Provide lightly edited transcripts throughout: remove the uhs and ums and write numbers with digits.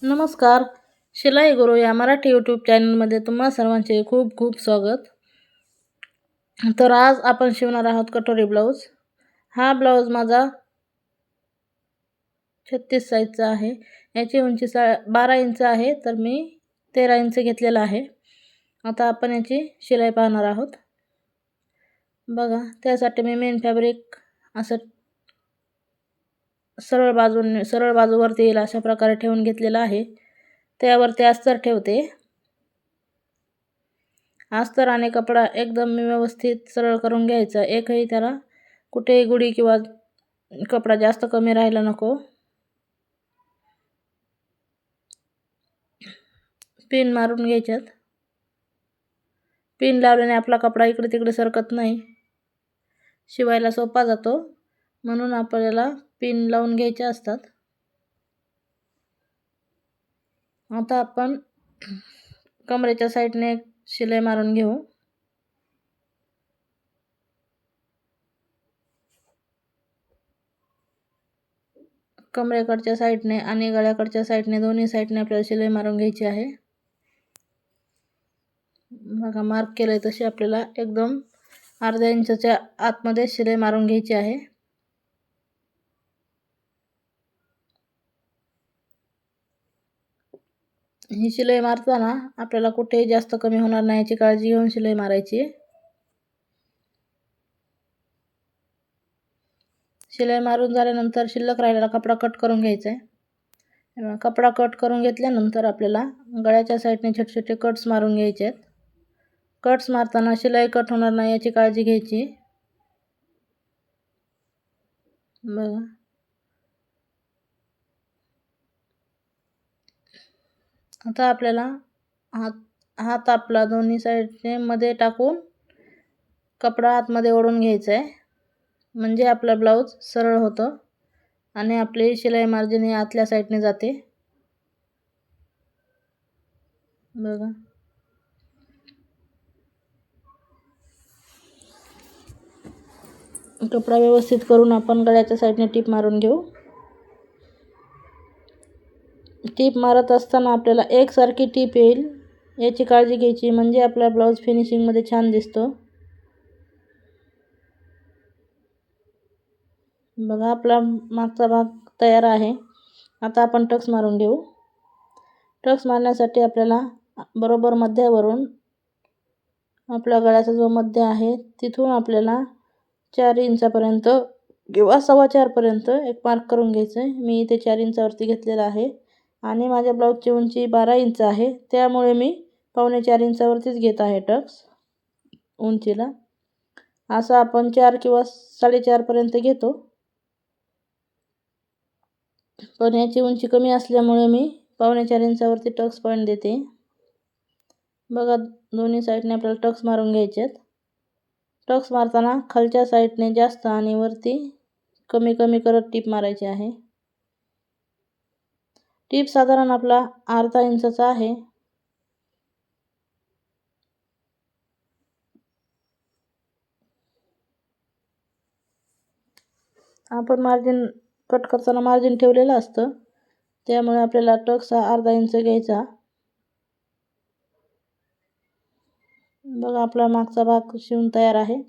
नमस्कार. शिलाई गुरु या मराठी यूट्यूब चॅनलमध्ये तुम्हा सर्वांचे खूप खूप स्वागत. तर आज आपण शिवणार आहोत कटोरी ब्लाऊज. हा ब्लाऊज माझा 36 साईजचा आहे. याची उंची 12 इंच आहे, तर मी 13 इंच घेतलेला आहे. आता आपण याची शिलाई पाहणार आहोत. बघा, त्यासाठी मी मेन फॅब्रिक असं सरळ बाजूवरती येईल अशा प्रकारे ठेवून घेतलेला आहे. त्यावरती अस्तर ठेवते. अस्तर आणि कपडा एकदम व्यवस्थित सरळ करून घ्यायचा. एकही त्याला कुठेही गुढी किंवा कपडा जास्त कमी राहायला नको. पिन मारून घ्यायच्यात. पिन लावल्याने आपला कपडा इकडे तिकडे सरकत नाही, शिवायला सोपा जातो. म्हणून आपल्याला पिन लावून घ्यायचे असतात. आता आपण कमरेच्या साईडने शिलाई मारून घेऊ. कमरेकडच्या साईडने आणि गळ्याकडच्या साईडने दोन्ही साईडने आपल्याला शिलाई मारून घ्यायची आहे. बघा, मार्क केलंय तशी आपल्याला एकदम अर्ध्या इंचाच्या आतमध्ये शिलाई मारून घ्यायची आहे. ही शिलाई मारताना आपल्याला कुठेही जास्त कमी होणार नाही याची काळजी घेऊन शिलाई मारायची. शिलाई मारून झाल्यानंतर शिल्लक राहिलेला कपडा कट करून घ्यायचा आहे. कपडा कट करून घेतल्यानंतर आपल्याला गळ्याच्या साईडने छोटे छोटे कट्स मारून घ्यायचे आहेत. कट्स मारताना शिलाई कट होणार नाही याची काळजी घ्यायची. बघा, आता आपल्याला हात आपला दोन्ही साईडने मध्ये टाकून कपडा आतमध्ये ओढून घ्यायचा आहे. म्हणजे आपला ब्लाऊज सरळ होतो आणि आपली शिलाई मार्जिन ही आतल्या साईडने जाते. बघा, कपडा व्यवस्थित करून आपण गळ्याच्या साईडने टीप मारून घेऊ. टीप मारत असताना आपल्याला एकसारखी टीप येईल याची काळजी घ्यायची, म्हणजे आपला ब्लाऊज फिनिशिंगमध्ये छान दिसतो. बघा, आपला मागचा भाग तयार आहे. आता आपण टक्स मारून घेऊ. टक्स मारण्यासाठी आपल्याला बरोबर मध्यावरून आपल्या गळ्याचा जो मध्य आहे तिथून आपल्याला 4 इंचापर्यंत किंवा 4.25 पर्यंत एक मार्क करून घ्यायचं आहे. मी इथे 4 इंचावरती घेतलेला आहे आणि माझ्या ब्लाऊजची उंची 12 इंच आहे, त्यामुळे मी 4.25 इंचावरतीच घेत आहे टक्स उंचीला. असं आपण 4 किंवा 4.5 पर्यंत घेतो, पण याची उंची कमी असल्यामुळे मी 4.25 इंचावरती टक्स पॉईंट देते. बघा, दोन्ही साईडने आपल्याला टक्स मारून घ्यायचे आहेत. टक्स मारताना खालच्या साईडने जास्त आणि वरती कमी कमी करत टीप मारायची आहे. टीप साधारण आपला अर्धा इंचाचा आहे. आपण मार्जिन कट करताना मार्जिन ठेवलेलं असतं, त्यामुळे आपल्याला टक्स हा अर्धा इंच घ्यायचा. बघा, आपला मागचा भाग शिवून तयार आहे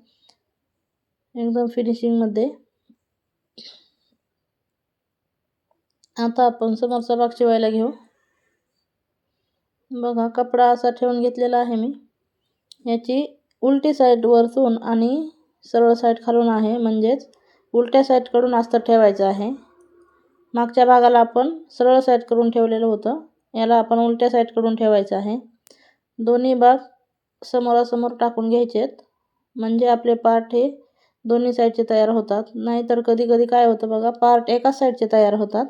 एकदम फिनिशिंगमध्ये. आता आपण समोरचा भाग शिवायला घेऊ. बघा, कपडा असा ठेवून घेतलेला आहे मी. याची उलटी साईड वरतून आणि सरळ साईड खालून आहे, म्हणजेच उलट्या साईडकडून अस्तर ठेवायचं आहे. मागच्या भागाला आपण सरळ साईड करून ठेवलेलं होतं, याला आपण उलट्या साईडकडून ठेवायचं आहे. दोन्ही भाग समोरासमोर टाकून घ्यायचे आहेत, म्हणजे आपले पार्ट हे दोन्ही साईडचे तयार होतात. नाहीतर कधी कधी काय होतं बघा, पार्ट एकाच साईडचे तयार होतात.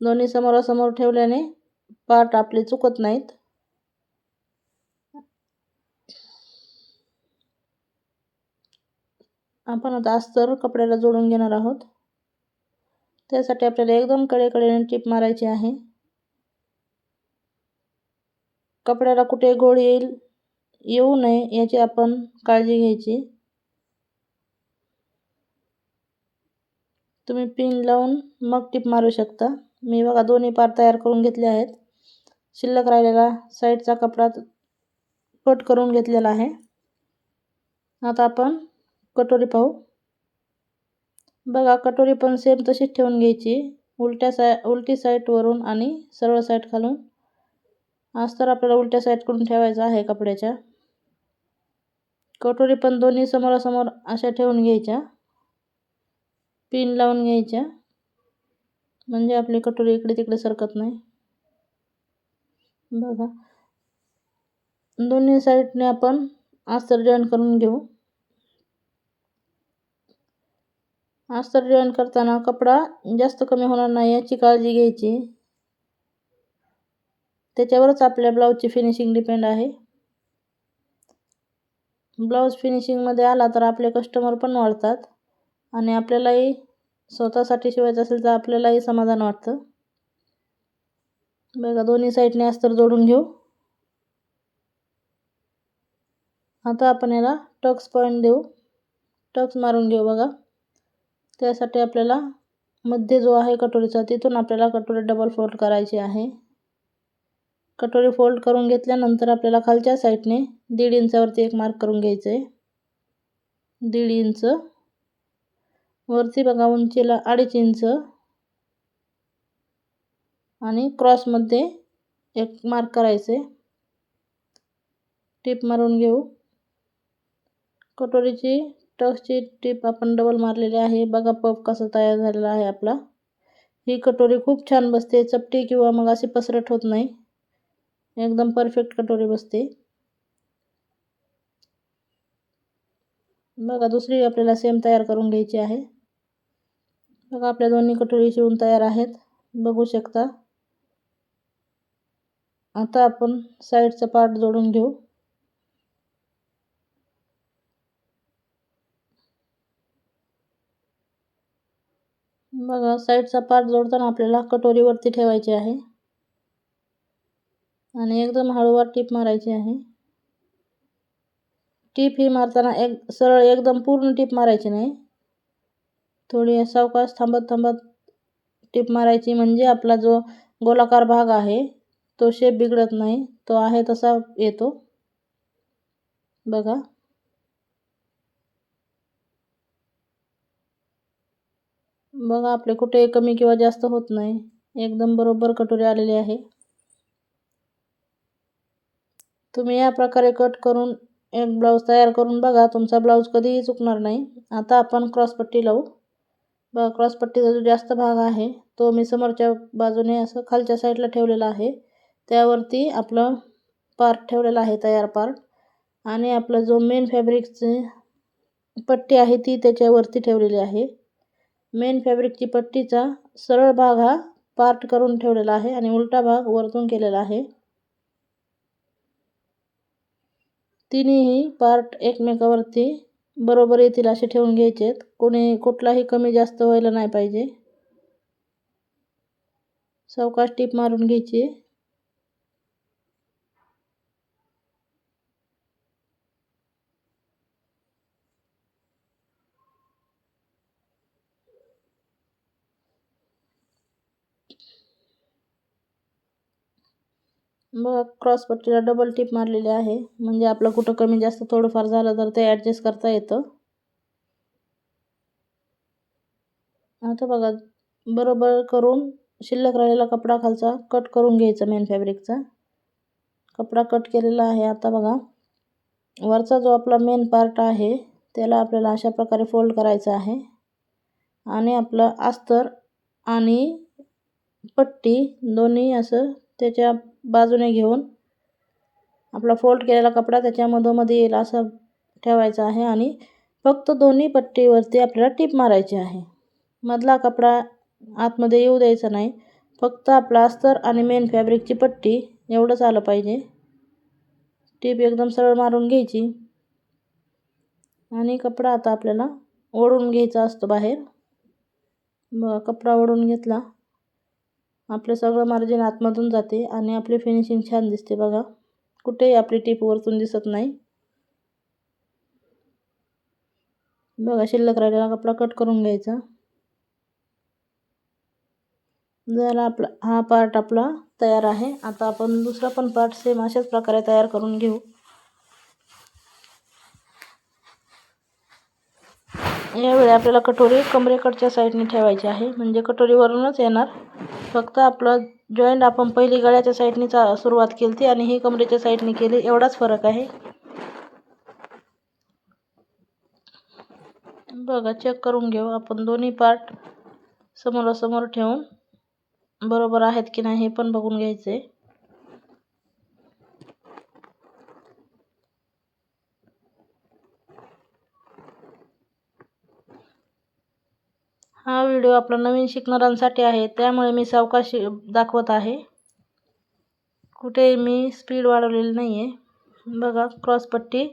दोन्ही समोरासमोर ठेवल्याने पार्ट आपले चुकत नाहीत. आपण आता अस्तर कपड्याला जोडून घेणार आहोत. त्यासाठी आपल्याला एकदम कडेकडेने टीप मारायची आहे. कपड्याला कुठे गोळ येऊ नये याची आपण काळजी घ्यायची. तुम्ही पिन लावून मग टीप मारू शकता. मी बघा दोन्ही पार तयार करून घेतले आहेत. शिल्लक राहिलेला साईडचा कपडा कट करून घेतलेला आहे. आता आपण कटोरी पाहू. बघा कटोरी पण सेम तशीच ठेवून घ्यायची, उलटी साईडवरून आणि सरळ साईड खालून. अस्तर आपल्याला उलट्या साईडकडून ठेवायचा आहे कपड्याच्या. कटोरी पण दोन्ही समोरासमोर अशा ठेवून घ्यायच्या, पिन लावून घ्यायच्या, म्हणजे आपली कटोरी इकडे तिकडे सरकत नाही. बघा दोन्ही साईडने आपण अस्तर जॉईन करून घेऊ. अस्तर जॉईन करताना कपडा जास्त कमी होणार नाही याची काळजी घ्यायची. त्याच्यावरच आपल्या ब्लाऊजची फिनिशिंग डिपेंड आहे. ब्लाऊज फिनिशिंगमध्ये आला तर आपले कस्टमर पण वाढतात आणि आपल्यालाही स्वतःसाठी शिवायचं असेल तर आपल्यालाही समाधान वाटतं. बघा दोन्ही साईडने अस्तर जोडून घेऊ. आता आपण याला टक्स पॉईंट देऊ, टक्स मारून घेऊ. बघा त्यासाठी आपल्याला मध्ये जो आहे कटोरीचा तिथून आपल्याला कटोरी डबल फोल्ड करायची आहे. कटोरी फोल्ड करून घेतल्यानंतर आपल्याला खालच्या साईडने 1.5 इंचावरती एक मार्क करून घ्यायचं आहे. 1.5 इंच वरती बघा उंचीला 2.5 इंच आणि क्रॉसमध्ये एक मार्क करायचे. टिप मारून घेऊ. कटोरीची टक्सची टिप आपण डबल मारलेली आहे. बघा पफ कसा तयार झालेला आहे आपला. ही कटोरी खूप छान बसते, चपटी किंवा मग अशी पसरट होत नाही, एकदम परफेक्ट कटोरी बसते. बघा दुसरी आपल्याला सेम तयार करून घ्यायची आहे. बघा आपल्या दोन्ही कटोरी शिवून तयार आहेत, बघू शकता. आता आपण साईडचा पार्ट जोडून घेऊ. बघा साईडचा पार्ट जोडताना आपल्याला कटोरीवरती ठेवायची आहे आणि एकदम हळूवार टिप मारायची आहे. टिप ही मारताना सरळ एकदम पूर्ण टिप मारायची नाही, थोडी सावकाश थांबत थांबत टिप मारायची, म्हणजे आपला जो गोलाकार भाग आहे तो शेप बिघडत नाही, तो आहे तसा येतो. बघा बघा आपले कुठे कमी किंवा जास्त होत नाही, एकदम बरोबर कटोरी आलेली आहे. तुम्ही या प्रकारे कट करून एक ब्लाऊज तयार करून बघा, तुमचा ब्लाऊज कधीही चुकणार नाही. आता आपण क्रॉसपट्टी लावू. बघा क्रॉसपट्टीचा जो जास्त भाग आहे तो मी समोरच्या बाजूने असं खालच्या साईडला ठेवलेला आहे. त्यावरती आपलं पार्ट ठेवलेला आहे, तयार पार्ट, आणि आपलं जो मेन फॅब्रिकची पट्टी आहे ती त्याच्यावरती ठेवलेली आहे. मेन फॅब्रिकची पट्टीचा सरळ भाग हा पार्ट करून ठेवलेला आहे आणि उलटा भाग वरतून केलेला आहे. तिन्ही पार्ट एकमेकावरती बरोबर येतील असे ठेवून घ्यायचेत. कुठलाही कमी जास्त व्हायला नाही पाहिजे. सावकाश टिप मारून घ्यायची. बघा क्रॉसपट्टीला डबल टिप मारलेली आहे, म्हणजे आपलं कुठं कमी जास्त थोडंफार झालं तर ते ॲडजस्ट करता येतं. आता बघा बरोबर करून शिल्लक राहिलेला कपडा खालचा कट करून घ्यायचा. मेन फॅब्रिकचा कपडा कट केलेला आहे. आता बघा वरचा जो आपला मेन पार्ट आहे त्याला आपल्याला अशा प्रकारे फोल्ड करायचा आहे आणि आपलं अस्तर आणि पट्टी दोन्ही असं त्याच्या बाजूने घेऊन आपला फोल्ड केलेला कपडा त्याच्या मधोमध येईल असं ठेवायचा आहे आणि फक्त दोन्ही पट्टीवरती आपल्याला टिप मारायची आहे. मधला कपडा आतमध्ये येऊ द्यायचा नाही, फक्त आपला अस्तर आणि मेन फॅब्रिकची पट्टी एवढंच आलं पाहिजे. टिप एकदम सरळ मारून घ्यायची आणि कपडा आता आपल्याला ओढून घ्यायचा असतो बाहेर. बघा कपडा ओढून घेतला, आपलं सगळं मार्जिन आतमधून जाते आणि आपली फिनिशिंग छान दिसते. बघा कुठेही आपली टिप वरतून दिसत नाही. बघा शिल्लक राहिलेला कपडा कट करून घ्यायचा. झाला आपला हा पार्ट आपला तयार आहे. आता आपण दुसरा पण पार्ट सेम अशाच प्रकारे तयार करून घेऊ. यावेळी आपल्याला कटोरी कमरेकडच्या साईडने ठेवायची आहे, म्हणजे कटोरीवरूनच येणार. फक्त आपलं जॉईंट आपण पहिली गळ्याच्या साईडने सुरुवात केली ती आणि ही कमरेच्या साईडने केली, एवढाच फरक आहे. बघा, चेक करून घेऊ आपण. दोन्ही पार्ट समोरासमोर ठेवून बरोबर आहेत की नाही हे पण बघून घ्यायचे. हा व्हिडिओ आपला नवीन शिकणाऱ्यांसाठी आहे, त्यामुळे मी सावकाश दाखवत आहे. कुठे मी स्पीड वाढवलेली नाही आहे. बघा, क्रॉसपट्टी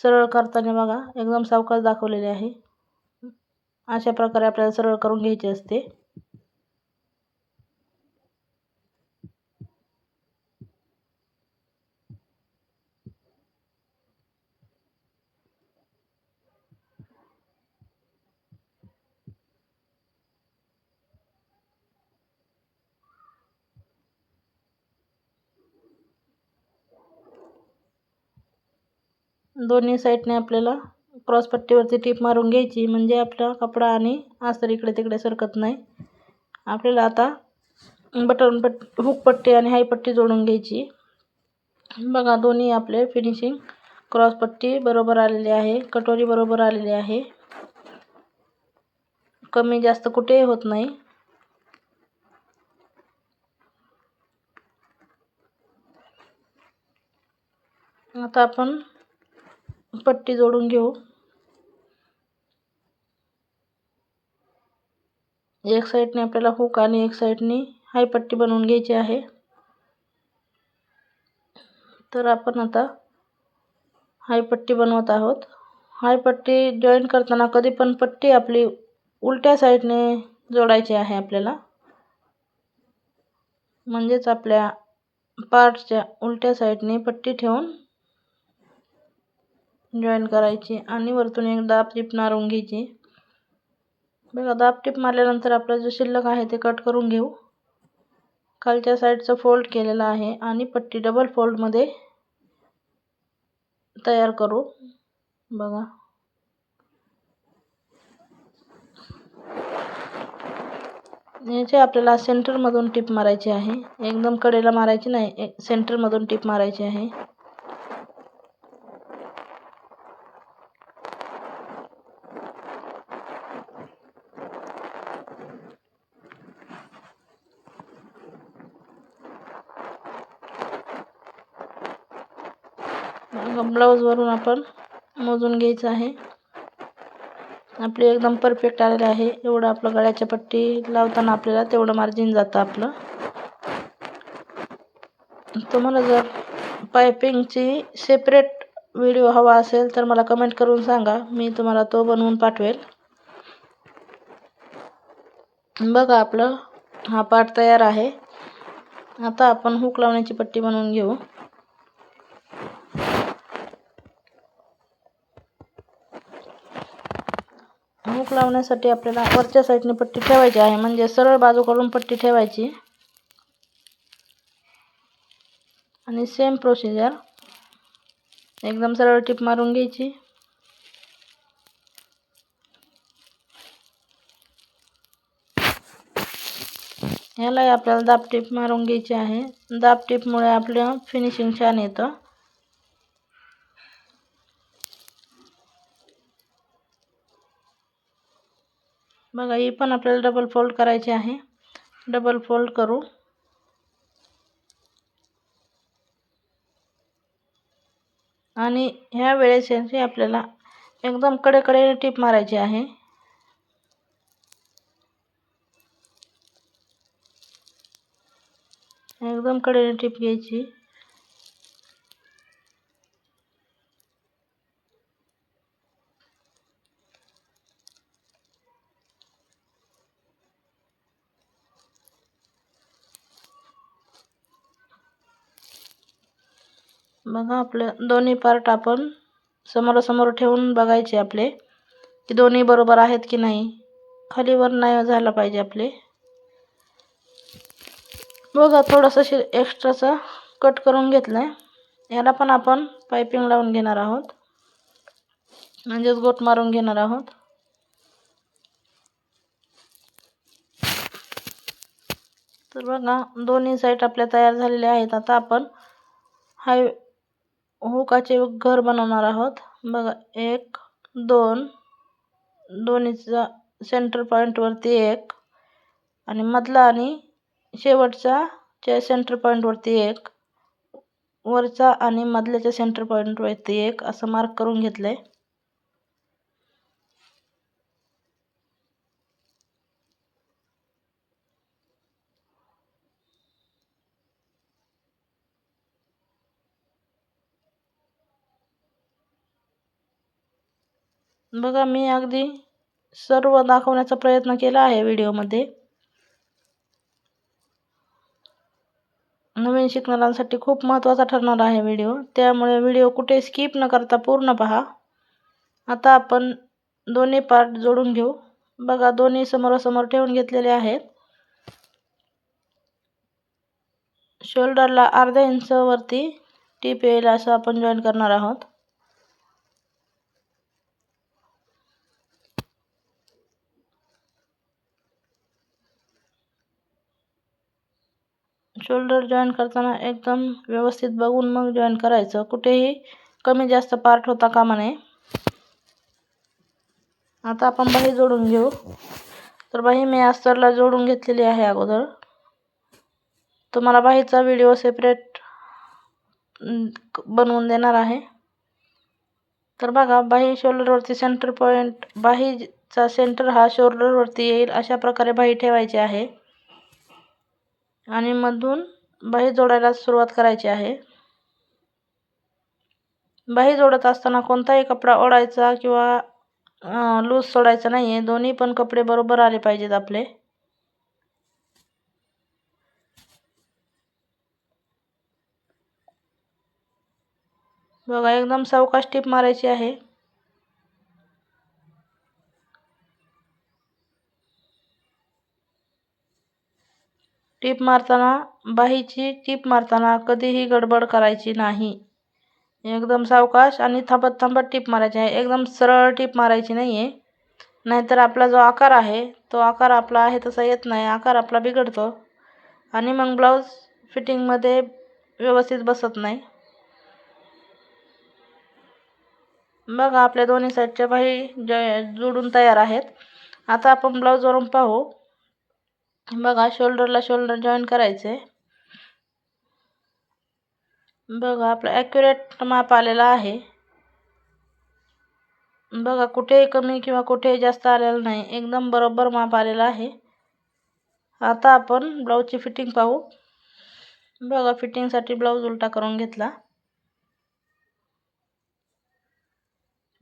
सरळ करताना बघा एकदम सावकाश दाखवलेली आहे. अशा प्रकारे आपल्याला सरळ करून घ्यायची असते. दोन्ही साईडने आपल्याला क्रॉसपट्टीवरती टीप मारून घ्यायची, म्हणजे आपला कपडा आणि अस्तर इकडे तिकडे सरकत नाही. आपल्याला आता हुक पट्टी आणि हाई पट्टी जोडून घ्यायची. बघा, दोन्ही आपले फिनिशिंग क्रॉसपट्टी बरोबर आलेली आहे, कटोरी बरोबर आलेली आहे, कमी जास्त कुठेही होत नाही. आता आपण पट्टी जोडून घेऊ. एक साईडने आपल्याला हुक आणि एक साईडने हाई पट्टी बनवून घ्यायची आहे. तर आपण आता हाई पट्टी बनवत आहोत. हाई पट्टी जॉईन करताना कधी पण पट्टी आपली उलट्या साईडने जोडायची आहे आपल्याला, म्हणजेच आपल्या पार्टच्या उलट्या साईडने पट्टी ठेवून जॉईन करायची आणि वरतून एक दाब टीप मारून घ्यायची. बघा, दाब टीप मारल्यानंतर आपलं जे शिल्लक आहे ते कट करून घेऊ. खालच्या साईडचं फोल्ड केलेलं आहे आणि पट्टी डबल फोल्डमध्ये तयार करू. बघा, याचे आपल्याला सेंटरमधून टीप मारायची आहे, एकदम कडेला मारायची नाही, सेंटरमधून टीप मारायची आहे. ब्लाऊजवरून आपण मोजून घ्यायचं आहे. आपली एकदम परफेक्ट आलेली आहे. एवढं आपलं गळ्याच्या पट्टी लावताना आपल्याला तेवढं मार्जिन जातं आपलं. तुम्हाला जर पायपिंगची सेपरेट व्हिडिओ हवा असेल तर मला कमेंट करून सांगा, मी तुम्हाला तो बनवून पाठवेल. बघा, आपलं हा पार्ट तयार आहे. आता आपण हुक लावण्याची पट्टी बनवून घेऊ. हुक लावण्यासाठी आपल्याला वरच्या साईडने पट्टी ठेवायची आहे, म्हणजे सरळ बाजूकडून पट्टी ठेवायची आणि सेम प्रोसिजर एकदम सरळ टीप मारून घ्यायची. याला आपल्याला दाब टीप मारून घ्यायची आहे. दाब टीपमुळे आपलं फिनिशिंग छान येतं. बघा, ही पण आपल्याला डबल फोल्ड करायची आहे. डबल फोल्ड करू आणि ह्या वेळेस आपल्याला एकदम कडेकडे टीप मारायची आहे. एकदम कडेने टीप घ्यायची. बघा, आपले दोन्ही पार्ट आपण समोरासमोर ठेवून बघायचे आपले की दोन्ही बरोबर आहेत की नाही. खालीवर नाही झालं पाहिजे आपले. बघा थोडंसं एक्स्ट्राचा कट करून घेतलाय. याला पण आपण पाइपिंग लावून घेणार आहोत, म्हणजेच गोट मारून घेणार आहोत. तर बघा दोन्ही साईड आपल्या तयार झालेल्या आहेत. आता आपण हाय हुकाचे घर बनवणार आहोत. बघा 1 2 दोन्हीचा सेंटर पॉइंट वरती 1 आणि मधला आणि शेवटचा सेंटर पॉइंट वरती 1, वरचा आणि मधल्याच्या सेंटर पॉइंट वरती 1 असं मार्क करून घेतलंय. बघा मी अगदी सर्व दाखवण्याचा प्रयत्न केला आहे व्हिडिओमध्ये. नवीन शिकणाऱ्यांसाठी खूप महत्त्वाचा ठरणार आहे व्हिडिओ, त्यामुळे व्हिडिओ कुठे स्किप न करता पूर्ण पहा. आता आपण दोन्ही पार्ट जोडून घेऊ. बघा दोन्ही समोरासमोर ठेवून घेतलेले आहेत. शोल्डरला अर्धा इंच वरती टीप येईल असं आपण जॉईन करणार आहोत. शोल्डर जॉईन करताना एकदम व्यवस्थित बघून मग जॉईन करायचं, कुठेही कमी जास्त पार्ट होता कामा नये. आता आपण बाही जोडून घेऊ. तर बाही मी अस्तरला जोडून घेतलेली आहे अगोदर. तुम्हाला बाहीचा व्हिडिओ सेपरेट बनवून देणार आहे. तर बघा बाही शोल्डरवरती सेंटर पॉइंट, बाहीचा सेंटर हा शोल्डरवरती येईल अशा प्रकारे बाही ठेवायची आहे आणि मधून बाही जोडायला सुरुवात करायची आहे. बाही जोडत असताना कोणताही कपडा ओढायचा किंवा लूज सोडायचा नाहीये. दोन्ही पण कपडे बरोबर आले पाहिजेत आपले. बघा एकदम सावकाश टीप मारायची आहे. टीप मारताना बाहीची टीप मारताना कधीही गडबड करायची नाही. एकदम सावकाश आणि थांबत थांबत टीप मारायची आहे. एकदम सरळ टीप मारायची नाहीये, नाहीतर आपला जो आकार आहे तो आकार आपला आहे तसा येत नाही, आकार आपला बिघडतो आणि मग ब्लाऊज फिटिंगमध्ये व्यवस्थित बसत नाही. बघा आपल्या दोन्ही साईडच्या बाही जोडून तयार आहेत. आता आपण ब्लाऊजवरून पाहू. बघा शोल्डरला शोल्डर जॉईन करायचे. बघा आपलं ॲक्युरेट माप आलेला आहे. बघा कुठेही कमी किंवा कुठेही जास्त आलेलं नाही, एकदम बरोबर माप आलेलं आहे. आता आपण ब्लाऊजची फिटिंग पाहू. बघा फिटिंगसाठी ब्लाऊज उलटा करून घेतला.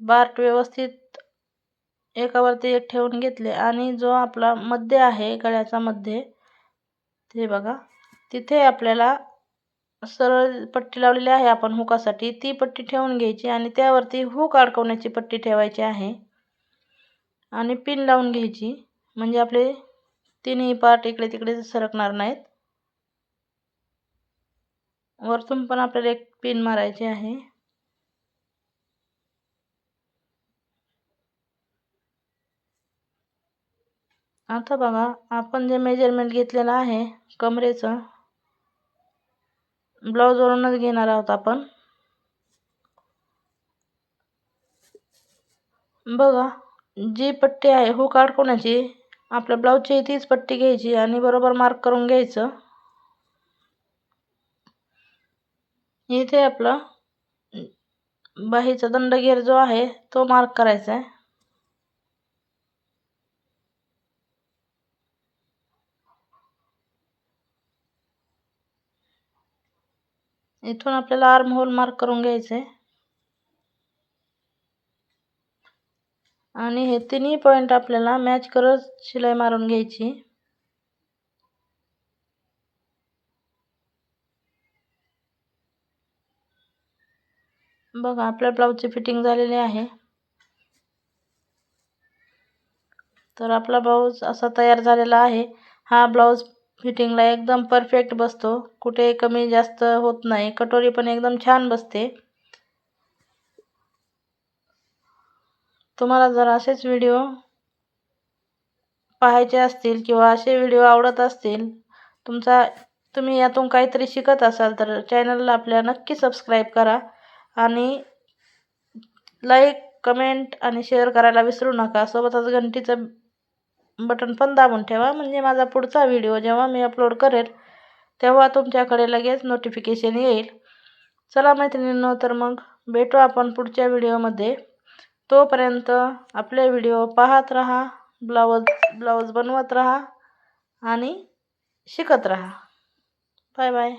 बार्ट व्यवस्थित एकावरती एक ठेवून घेतले आणि जो आपला मध्य आहे गळ्याचा मध्य, ते बघा तिथे आपल्याला सरळ पट्टी लावलेली आहे आपण हुकासाठी, ती पट्टी ठेवून घ्यायची आणि त्यावरती हुक अडकवण्याची पट्टी ठेवायची आहे आणि पिन लावून घ्यायची, म्हणजे आपले तिन्ही पार्ट इकडे तिकडे सरकणार नाहीत. वरतून पण आपल्याला एक पिन मारायची आहे. आता बघा आपण जे मेजरमेंट घेतलेलं आहे कमरेचं, ब्लाऊजवरूनच घेणार आहोत आपण. बघा जी पट्टी आहे हुक अडकवण्याची, आपल्या ब्लाऊजची तीच पट्टी घ्यायची आणि बरोबर मार्क करून घ्यायचं. इथे आपला बाहीचा दंडगेर जो आहे तो मार्क करायचा आहे. इथून आपल्याला आर्म होल मार्क करून घ्यायचे आणि हे तिन्ही पॉइंट आपल्याला मॅच करत शिलाई मारून घ्यायची. बघा आपल्या ब्लाऊजची फिटिंग झालेली आहे. तर आपला ब्लाऊज असा तयार झालेला आहे. हा ब्लाऊज फिटिंगला एकदम परफेक्ट बसतो, कुठे कमी जास्त होत नाही. कटोरी पण एकदम छान बसते. तुम्हाला जर असेच व्हिडिओ पाहायचे असतील किंवा असे व्हिडिओ आवडत असतील, तुम्ही यातून काहीतरी शिकत असाल तर चॅनलला आपल्या नक्की सबस्क्राईब करा आणि लाईक, कमेंट आणि शेअर करायला विसरू नका. सोबतच घंटीचं बटन पण दाबून ठेवा, म्हणजे माझा पुढचा व्हिडिओ जेव्हा मी अपलोड करेल तेव्हा तुमच्याकडे लगेच नोटिफिकेशन येईल. चला मैत्रिणींनो, तर मग भेटू आपण पुढच्या व्हिडिओमध्ये. तोपर्यंत आपले व्हिडिओ पाहत राहा, ब्लाऊज बनवत राहा आणि शिकत राहा. Bye bye.